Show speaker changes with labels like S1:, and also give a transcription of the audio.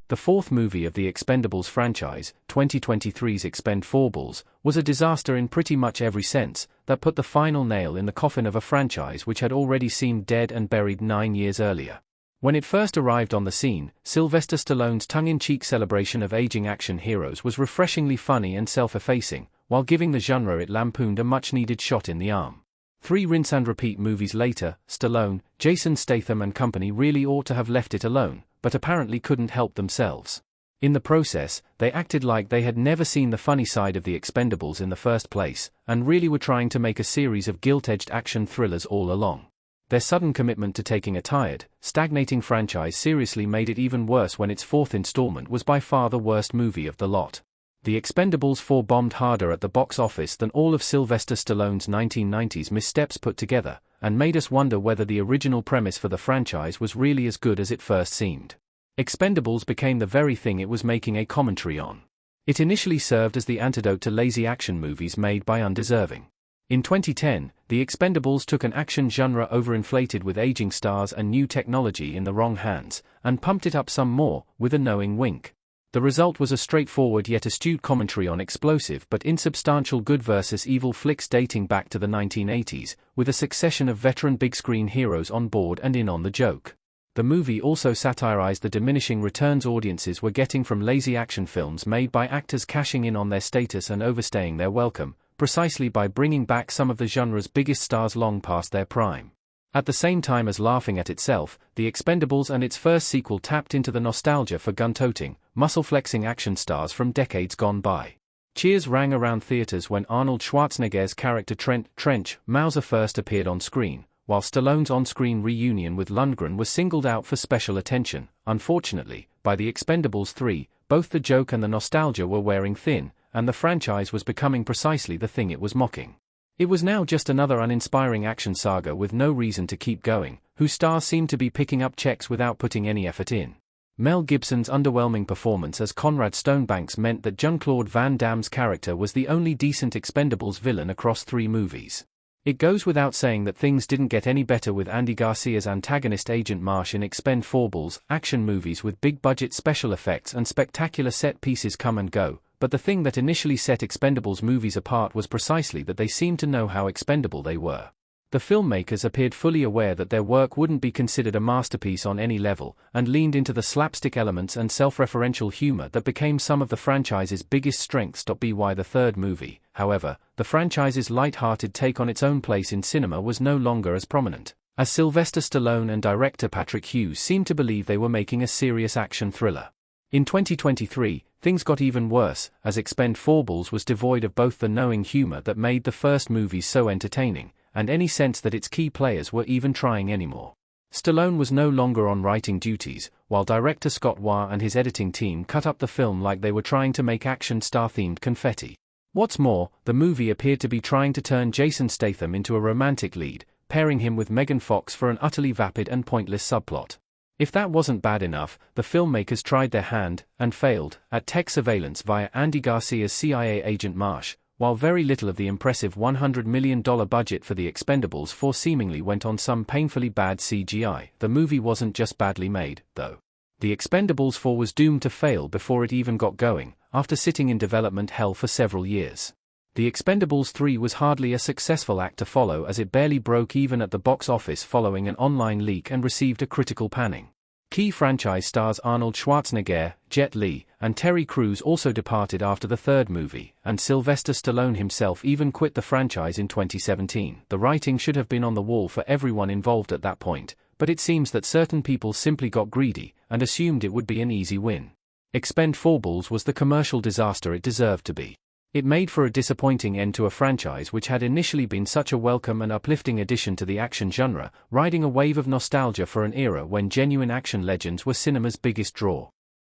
S1: The fourth movie of the Expendables franchise, 2023's Expendables, was a disaster in pretty much every sense, that put the final nail in the coffin of a franchise which had already seemed dead and buried 9 years earlier. When it first arrived on the scene, Sylvester Stallone's tongue-in-cheek celebration of aging action heroes was refreshingly funny and self-effacing, while giving the genre it lampooned a much-needed shot in the arm. 3 rinse-and-repeat movies later, Stallone, Jason Statham and company really ought to have left it alone, but apparently couldn't help themselves. In the process, they acted like they had never seen the funny side of the Expendables in the first place, and really were trying to make a series of gilt-edged action thrillers all along. Their sudden commitment to taking a tired, stagnating franchise seriously made it even worse when its fourth installment was by far the worst movie of the lot. The Expendables 4 bombed harder at the box office than all of Sylvester Stallone's 1990s missteps put together, and made us wonder whether the original premise for the franchise was really as good as it first seemed. Expendables became the very thing it was making a commentary on. It initially served as the antidote to lazy action movies made by undeserving. In 2010, the Expendables took an action genre overinflated with aging stars and new technology in the wrong hands, and pumped it up some more, with a knowing wink. The result was a straightforward yet astute commentary on explosive but insubstantial good versus evil flicks dating back to the 1980s, with a succession of veteran big-screen heroes on board and in on the joke. The movie also satirized the diminishing returns audiences were getting from lazy action films made by actors cashing in on their status and overstaying their welcome, precisely by bringing back some of the genre's biggest stars long past their prime. At the same time as laughing at itself, The Expendables and its first sequel tapped into the nostalgia for gun-toting, muscle-flexing action stars from decades gone by. Cheers rang around theaters when Arnold Schwarzenegger's character Trent "Trench" Mauser first appeared on screen, while Stallone's on-screen reunion with Lundgren was singled out for special attention. Unfortunately, by The Expendables 3, both the joke and the nostalgia were wearing thin, and the franchise was becoming precisely the thing it was mocking. It was now just another uninspiring action saga with no reason to keep going, whose stars seemed to be picking up checks without putting any effort in. Mel Gibson's underwhelming performance as Conrad Stonebanks meant that Jean-Claude Van Damme's character was the only decent Expendables villain across 3 movies. It goes without saying that things didn't get any better with Andy Garcia's antagonist Agent Marsh in Expendables. Action movies with big-budget special effects and spectacular set pieces come and go, but the thing that initially set Expendables movies apart was precisely that they seemed to know how expendable they were. The filmmakers appeared fully aware that their work wouldn't be considered a masterpiece on any level, and leaned into the slapstick elements and self-referential humor that became some of the franchise's biggest strengths. By the third movie, however, the franchise's light-hearted take on its own place in cinema was no longer as prominent, as Sylvester Stallone and director Patrick Hughes seemed to believe they were making a serious action thriller. In 2023, things got even worse, as Expendables was devoid of both the knowing humor that made the first movies so entertaining, and any sense that its key players were even trying anymore. Stallone was no longer on writing duties, while director Scott Waugh and his editing team cut up the film like they were trying to make action star-themed confetti. What's more, the movie appeared to be trying to turn Jason Statham into a romantic lead, pairing him with Megan Fox for an utterly vapid and pointless subplot. If that wasn't bad enough, the filmmakers tried their hand, and failed, at tech surveillance via Andy Garcia's CIA agent Marsh, while very little of the impressive $100 million budget for The Expendables 4 seemingly went on some painfully bad CGI. The movie wasn't just badly made, though. The Expendables 4 was doomed to fail before it even got going, after sitting in development hell for several years. The Expendables 3 was hardly a successful act to follow, as it barely broke even at the box office following an online leak and received a critical panning. Key franchise stars Arnold Schwarzenegger, Jet Li, and Terry Crews also departed after the third movie, and Sylvester Stallone himself even quit the franchise in 2017. The writing should have been on the wall for everyone involved at that point, but it seems that certain people simply got greedy, and assumed it would be an easy win. Expendables was the commercial disaster it deserved to be. It made for a disappointing end to a franchise which had initially been such a welcome and uplifting addition to the action genre, riding a wave of nostalgia for an era when genuine action legends were cinema's biggest draw.